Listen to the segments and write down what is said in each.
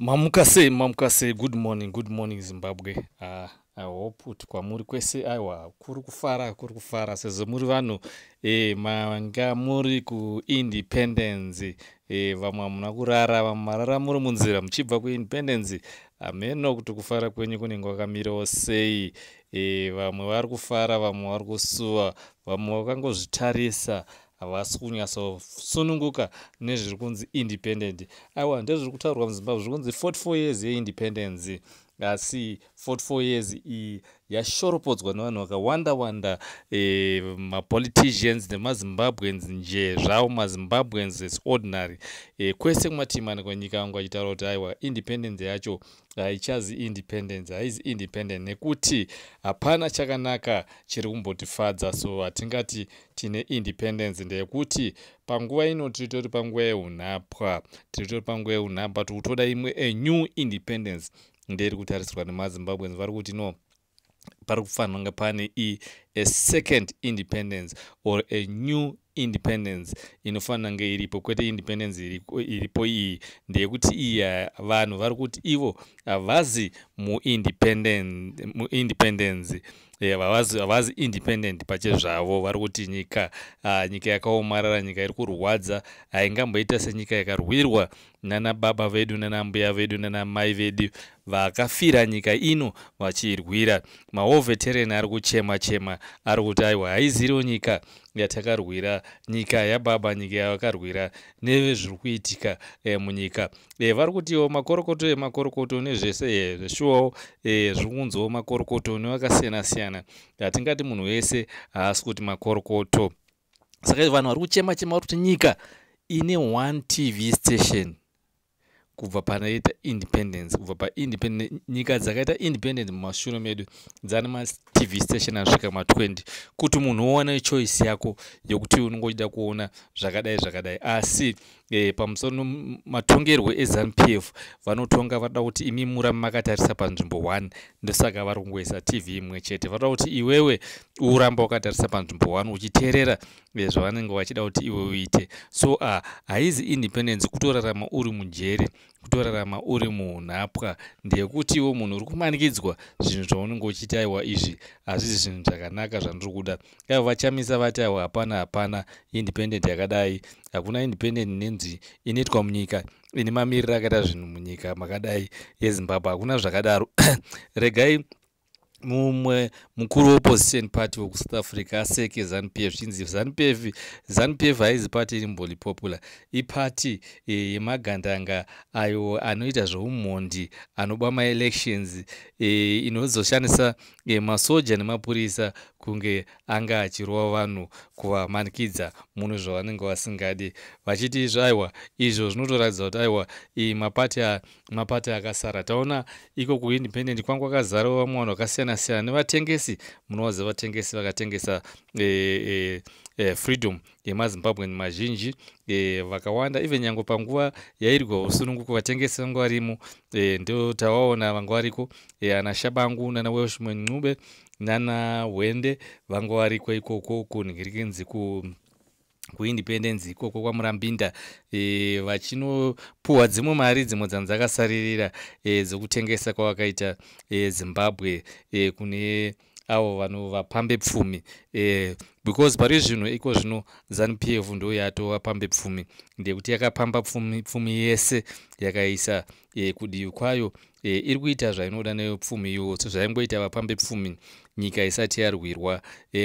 Mamuka sei, good morning Zimbabwe. I hope kuti kwamuri kwese aiwa kuri kufara sezvo muri vanhu manga muri kuindependence, vamwe hamuna kurara, vamwe marara muri munzira muchibva kuindependence. Hameno kuti kufara kwenyu kunenge kwakamirawo sei. Vamwe vari kufara, vamwe vari kusuva, vamwe vakangozvitarisa havasi kunyatsosununguka nezviri kunzi independent. Aiwa ndezviri kutaurwa muZimbabwe zviri kunzi 44 years yeindependence. Asi 44 years iyi yashoropodzwa nevanhu vakawanda mapoliticians nemazimbabweans nje zvavo mazimbabweans is ordinary. Kwese kumatimani kwenyika yangu achitaura kuti aiwa independence yacho haichazi independence, haizi independent nekuti hapana chakanaka chiri kumbotifadza. So hatingati tine independence ndeyekuti panguva ino tiritori panguva yeunhapwa, tikutoda imwe a new independence ndeyiri kutarisirwa nemazimbabweans. Vari kuti no, pari kufanira kunge pane a second independence or a new independence inofanira kunge iripo, kwete independence iripo iyi ndeyekuti iyi vanhu vari kuti ivo havazi muindependence, havazi independent pachezvavo. Vari kuti nyika yakaomarara, nyika iri kurwadza, haingamboita senyika yakarwirwa nana baba vedu nana mbuya vedu nana mai vedu vakafira nyika ino vachiirwira. Maovetereni ari kuchema ari kuti aiwa haiziriwo nyika yatakarwira, nyika yababa, nyika yavakarwira nevezviri kuitika munyika. Vari kutiwo makorokoto nezvese zveshuwawo zviri kunziwo makorokoto nevakasiyana-siyana. Hatingati munhu wese haasi kuti makorokoto. Saka vanhu vari kuchema vari kuti nyika ine 1 TV station kubva panoita independence, kubva paindependent. Nyika dzakaita independent mumashure medu dzane ma-TV station asvika ma20 kuti munhu uone choice yako yokuti unongoida kuona zvakadai. Asi pamusoro matongerwo eZANU-PF vanotonga vada kuti imi muramba makatarisa panzvimbo 1, ndosaka vari kungoisa TV imwe chete. Vada kuti iwewe uramba wakatarisa panzvimbo 1 uchiteerera zvavanenge vachida kuti iwe uite. So haizi independence kutorarama uri mujere, kutorarama uri munhapwa, ndeyekuti iwo munhu uri kumanikidzwa zvinhu zvaunenge uchiita. Aiwa izvi hazvisi zvinhu zvakanaka zvandiri kuda. Vachamisa vati aiwa hapana independent yakadai, hakuna independent nenzi inoitwa munyika ine mamiriro akaita zvinhu munyika makadai yeZimbabwe, hakuna zvakadaro. Regai mumwe mukuru weopposition party wekusouth Africa aseke ZANU-PF chinzi ZANU-PF haizi party iri mboli popular, ipati yemagandanga ayo anoita zveumhondi, anoba maelections, inozoshandisa masoja nemapurisa kunge anga achirova vanhu kuvamanikidza munhu zvavanenge vasingadi, vachiti zvaiwa izvo zvinotoratidza kuti aiwa mapati akasara. Taona iko kuindependent kwangu kwakazarawo vamwe vanhu vakasiyana-siyana nevatengesi. Munowaziva vatengesi vakatengesa freedom yemazimbabwean mazhinji vakawanda. Even nyange panguva yairwa usununguko vatengesi vanga varimo, ndo tawaona vanga variko ana Shabangu nana Welshman Ncube nana Hwende vanga variko ikoko kunhingirikinzi kuindependence ikoko kwaMurambinda, vachinopuhwa dzimwe mari dzimwe dzandzakasaririra dzokutengesa kwavakaita Zimbabwe kune avo vanhu vapambe pfumi, because pari zvino iko zvino ZANU-PF ndo yatova pambe pfumi, ndekuti yakapamba pfumi yese yakaisa kudivi kwayo. Iri kuita zvainoda nepfumi iyoyo, zvaingoita vapambe pfumi nyika isati yarwirwa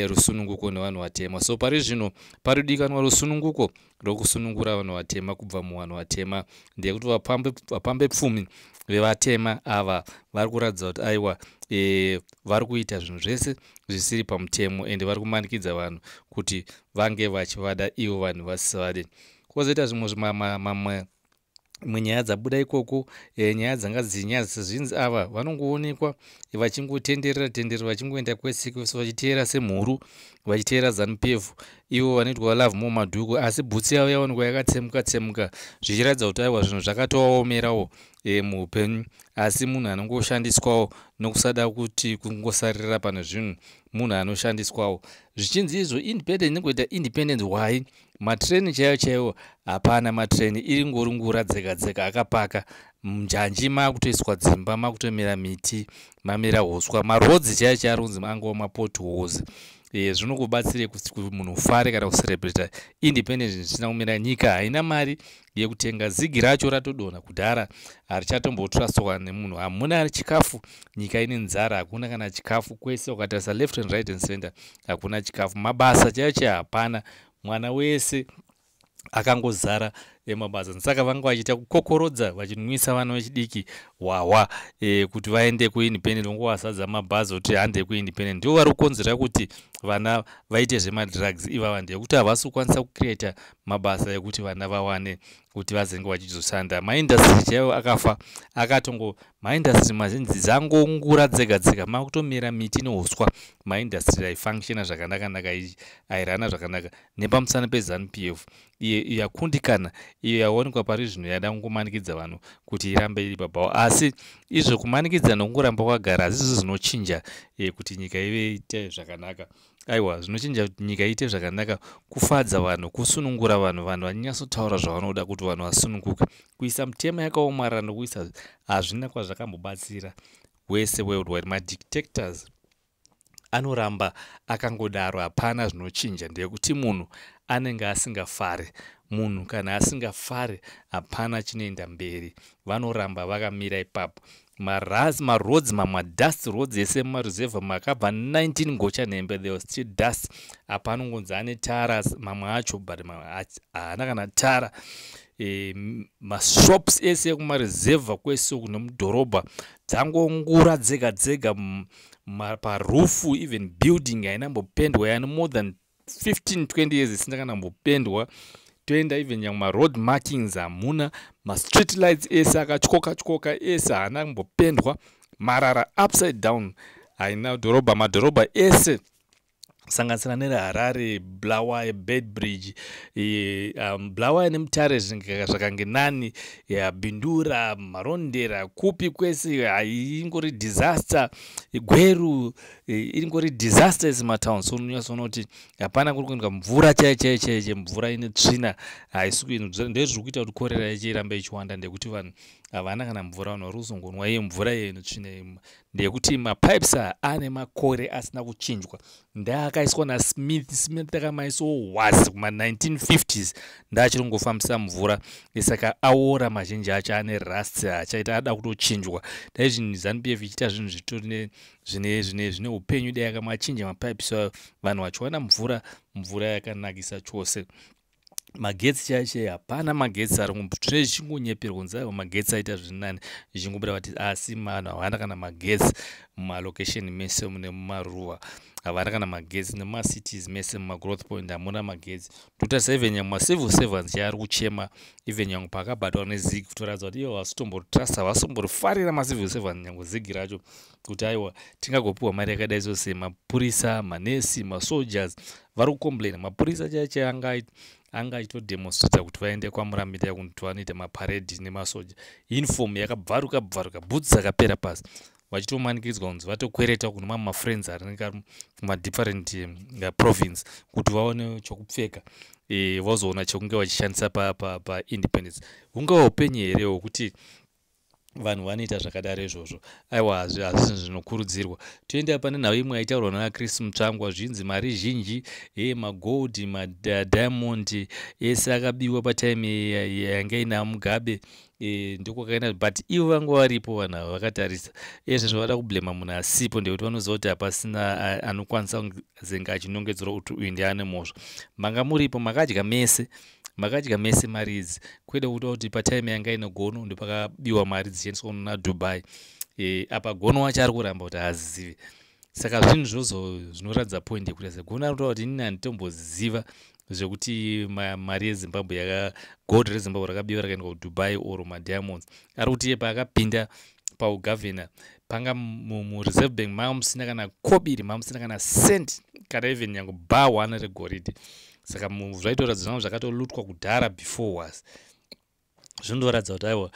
rusununguko nevanhu vatema. So pari zvino paridikanwa rusununguko rokusunungura vanhu vatema kubva muvanhu vatema, ndekuti vapambe pfumi vevatema ava vari kuratidza kuti aiwa vari kuita zvinhu zvese zvisiri pamutemo, ende vari kumanikidza vanhu kuti vange vachivada ivo vanhu vasivade. Kwozoita zvimwe munyaya dzabuda ikoko, nyaya dzanga dzichinyadzisa zvinzi ava vanongoonekwa vachingotenderera vachingoenda kwese kwese vachiteera semhuru, vachiteera ZANU-PF, ivo vanoitwa Love More Madhuku, asi bhutsi yavo yaonekwa yakatsemuka zvichiratidza kuti aiwa zvinhu zvakatovaomerawo muupenyu, asi munhu anongoshandiswawo nokusada kuti kungosarira pane zvinhu, munhu anoshandiswawo. Zvichinzi izvo independent inongoita independent. Why? Matreni chaiwo hapana. Matreni iri ngorungura dzega akapaka munjanji, makutoiswa dzimba, makutomera miti, mamera huswa. Marodzi chaiwo arunzi angova mapotholes. Zvinokubatsire kuti munhu ufare kana kucelebrata independent zvisina kumira. Nyika haina mari yekutenga zigi racho, ratodonha kudhara, harichatombotrustwa nemunhu. Hamuna chikafu, nyika ine nzara, hakuna kana chikafu kwese. Ukatarisa left and right and center, hakuna chikafu. Mabasa chaiwo hapana, mwana wese akangozara emabasa. Saka vanga vachiita kukokorodza vachinwisa vana vechidiki hwahwa kuti vaende kuindependent, vangovasadza mabhazi kuti hande kuindependent. Ndivo vari kukonzera kuti vana vaite zvemadrugs ivava, ndekuti havasi kukwanisa kucreata mabasa ekuti vana vawane kuti vazenge vachizoshanda. Maindastry chaiwo akafa, maindastry mazhinji dzangongura dzega, makutomera miti nehuswa. Maindastry aifunctiona zvakanaka, airana zvakanaka. Nepamusana peZANU-PF iyo yakundikana, iyo yaonekwa pari zvino yada kungomanikidza vanhu kuti irambe iri pabawo. Asi izvo kumanikidza nokungoramba kwagara hazvizvo zvinochinja kuti nyika iite zvakanaka. Aiwa, zvinochinja kuti nyika iite zvakanaka, kufadza vanhu, kusunungura vanhu vanyatsotaura zvavanoda kuti vanhu vasununguke. Kuisa mitemo yakaomarara nokuisa hazvina kwazvakambobatsira. Wese worldwide madictators anoramba akangodaro, hapana zvinochinja. Ndekuti munhu anenge asingafare. Munhu kana asingafare, hapana chinoenda mberi. Vanoramba vakamira ipapo. Maroads, madust roads ese mumaruzevha makabva 19 ngocha nhembe, there was still dust. Hapana ngonzi ane tara, mamwe acho, but haana kana tara. Mashops ese ekumaruzevha kwese nemudhorobha dzangongura dzega parufu. Even building hainambopendwa, yani more than 15-20 years isina kana mbopendwa. Toenda even nyangwe maroad markings hamuna. Street lights ese akatyoka ese haana kumbopendwa. Marara upside down, haina madhorobha ese sanganisira nereHarare, Bulawayo, Beitbridge, Bulawayo nemutare zvakange nani, Bindura, Marondera, kupi kwese ingori disaster. Gweru ingori disaster izimatowns. So unyatsoona kuti hapana kuri kuendwa mvura chaiche, mvura ine tsvina haisi kuendwa. Ndezviri kuita kuti korera ichiramba ichiwanda, ndekuti vanhu havana kana mvura. Vanhu vari kuzongonwa mvura inotsvina, ndekuti mapipes ane makore asina kuchinjwa. Ndaakaiswa naSmith akamaisawo hwazi kuma1950s, ndaachirongofambisa mvura. Saka aora mazhinji acho ane rust, achaita ada kutochinjwa. Ndaizvi ZANU-PF ichiita zvinhu zvitori zvine upenyu dai akamachinja mapipes, vanhu vachiwana mvura yakanakisa chose. Magetsi chaiche hapana. Magetsi tine zvichingonyeperwa kunzi magetsi aita zvirinani, zvichingobira kuti asi vanhu havana kana magetsi mumalokesheni mese mune mumaruwa. Havana kana magetsi nemumasities mese mumagrowth point hamuna magetsi. Totarisa even nyangwe macivil servants chaari kuchema, even nyangwe paakabatwa nezigi, kutoratidza kuti ivo havasitombotrust, havasitombofarira macivil servants nyangwe zigi racho, kuti aiwa tingagopiwa mari yakadai sose. Mapurisa, manesi, masoldiers vari kucomplaina. Mapurisa chaiche anga achitodemonstrata kuti vaende kwaMurambi kuti vanoita maparedhi nemasoja. Uniform yakabvaruka, bhutsi dzakapera pasi, vachitomanikidzwa kunzi vatokwereta kuna mamwe mafriends arinenge kumadifferent province kuti vaone chokupfeka, vazoona chokunge vachishandisa paindependence. Hungava upenyu here hwokuti vanhu vanoita zvakadaro izvozvo? Aiwa, hazvizvi zvinokurudzirwa. Toenda pane nhau imwe yaitaurwa naChris Mutsvangwa, zvinzi mari zhinji, magold, madiamond ese akabiwa patime yange ina Mugabe. Ndokwakaenda, but ivo vanga varipo vanhu ava vakatarisa. Izvezvo vada kublema munhu asipo, ndekuti vanoziva kuti hapasina anokwanisa kunge achinongedzera kuti uyu ndiane mhosva. Manga muripo, makadya mese mari idzi. Kwede kuta kuti patime yanga ine gono ndopakabiwa mari dzichendiswa naDubai. Apa gono wacho ari kuramba kuti haazive. Saka zvinhu zvozo zvinoratidza point yekuti gono ari kutaura kuti inini handitomboziva zvekuti mari yeZimbabwe gold reZimbabwe rakabiwa rakaenda kuDubai or madiamonds. Ari kuti iye paakapinda paugavhena panga mureserve bank manga musina kana kobiri, manga musina kana cent, kana even nyangwe bar 1 regoridhe. Saka zvaitoratidza zvakatolutwa kudhara before was. zvindoratidza kuti aiwa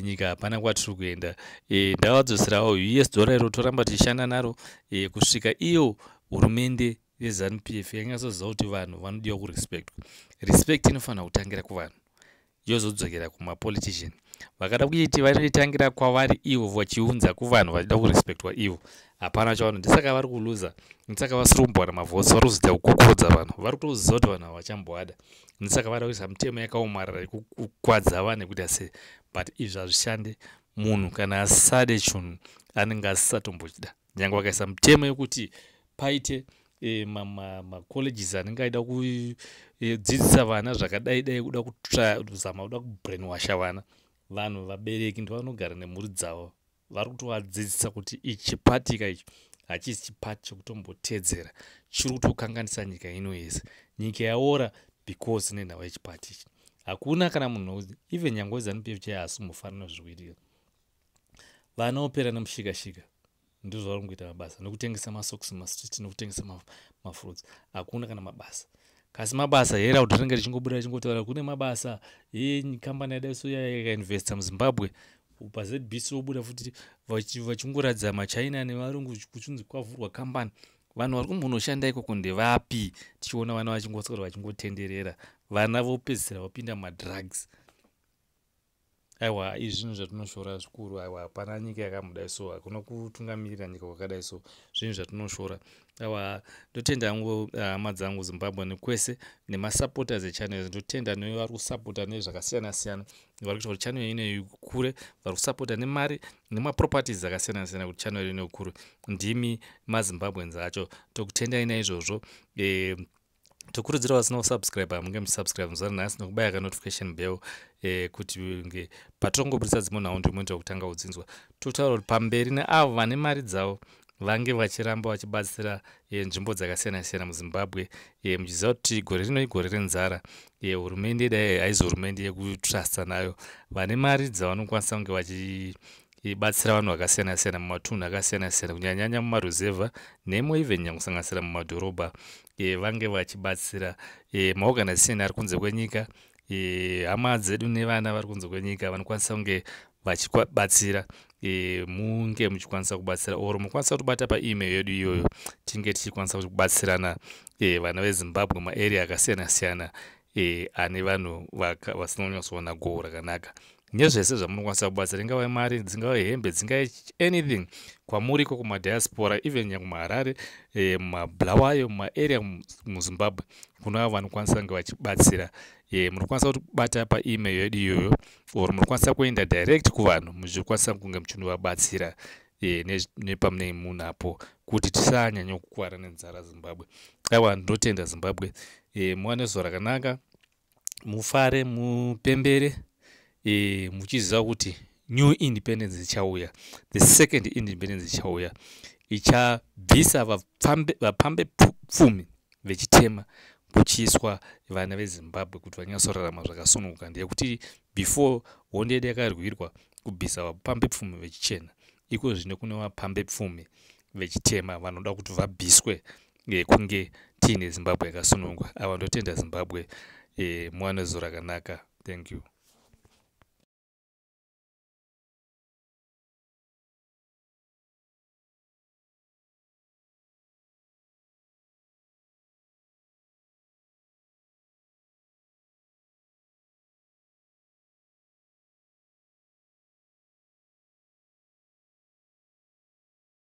nyika hapana kwatiri kuenda. Ndavadzoserawo US dollar iro toramba tichishanda naro kusvika iyo hurumende yeZANU-PF yanyasoziva kuti vanhu vanodiwa kurespectwa. Respect inofanira kutangira kuvanhu yozodzokera kumapolitician. Vakada kuiti vanoitangira kwavari ivo vachiunza kuvanhu vachida kurespectwa ivo, hapana chavanhu. Ndisaka vari kuluza, ndisaka vasiri kumbowana mavhotsi, vari kuzoita kukokorodza vanhu, vari kutoziva kuti vanhu havachamboada. Ndisaka vari kuisa mitemo yakaomarara yekukwadza vanhu kuti ase, but izvi hazvishande. Munhu kana asade chinhu anenge asisatombochida. Nyange vakaisa mitemo yekuti paite macolleges anenge aida kudzidzisa vana zvakadai kuda kuzama kuda kubrainwasha vana, vanhu vabereki ndivanogara nemhuri dzavo vari kutovadzidzisa kuti ichi chipatika ichi hachisi chipati chekutombotedzera, chiri kutokanganisa nyika ino yese. Nyika yaora because nenhava yechipati ichi. Hakuna kana munhu even nyange weZANU-PF chaiye hasimbofanira zviruitira. Vana opera nemushikashika ndizvo vari kungoita mabasa, nekutengesa masokisi mumastreet, nekutengesa mafruits. Hakuna kana mabasa. Kasi mabasa here kuti rinenge richingobuda richingotaura kune mabasa kambani yadai so yakainvesta muZimbabwe, paZBC obuda futi vachingoratidza maChina nevarungu kuchinzi kwavhurwa kambani. Vanhu vari kumbonoshanda ikoko ndevapi? Tichiona vana vachingoswera vachingotenderera, vana vopedzisira vapinda madrugs. Aiwa, izvi zvinhu zvatinoshora zvikuru. Aiwa, hapana nyika yakamudai so, hakuna kutungamirira nyika kwakadai so, zvinhu zvatinoshora. Aiwa, ndotenda hangu hama dzangu Zimbabwe nekwese nemasupporters echannel. Ndotenda nevari kusapota nezvakasiyana siyana, vari kuita kuti channel ino ikure, vari kusapota nemari nemaproperties akasiyana siyana kuti channel ino ikure. Ndimi maZimbabweans acho, tokutendai naizvozvo. Tokurudzira vasina kusubscribe munge musubscribe muzari nhasi nekubaya notification bell kuti nge patongobudisa dzimwe nhau ndimoita kutanga kudzinzwa. Totaura kuti pamberi neavo vane mari dzavo vange vachiramba vachibatsira nzvimbo dzakasiyana siyana muZimbabwe, muchiziva kuti gore rino igore renzara. Hurumende dai haizi hurumende yekutrusta nayo. Vane mari dzavanokwanisa kunge vachibatsira vanhu vakasiyana siyana mumatunhu akasiyana siyana, kunyanya mumaruzevha nemo even nyangusanganisira mumadhorobha, vange vachibatsira maorganization ari kunze kwenyika, hama dzedu nevana vari kunze kwenyika vanokwanisa kunge vachibatsira. Munge muchikwanisa kubatsira, or mukwanisa kutobata paemail yedu iyoyo, tinge tichikwanisa kubatsirana vana veZimbabwe maarea akasiyana siyana ane vanhu vasina kunyatsoona gohwo rakanaka. Nezvese zvamunokwanisa kubatsira, ingava mari, dzingava hembe, dzingava anything kwamuri iko kumadiaspora, even nyange muHarare, mumaBulawayo, mumaarea muZimbabwe, kunava vanokwanisa kunge vachibatsira. Munokwanisa kutobata paemail yedu iyoyo, or munokwanisa kuenda direct kuvanhu muchikwanisa kunge muchinovabatsira nepamunenge munapo, kuti tisanyanya kukwara nenzara Zimbabwe. Aiwa, ndinotenda Zimbabwe. Muwane zuva rakanaka, mufare, mupembere, muchiziva kuti new independence ichauya, the second independence ichauya, ichabvisa vapambe pfumi vechitema kuchiiswa vana veZimbabwe kuti vanyatsorarama zvakasununguka. Ndeyekuti before hondo yedu yakarwirwa kubvisa vapambe pfumi vechichena, iko zvino kune vapambe pfumi vechitema vanoda kuti vabviswe kunge tiine Zimbabwe yakasununguka. Ava ndotenda Zimbabwe. Muwane zuva rakanaka. Thank you.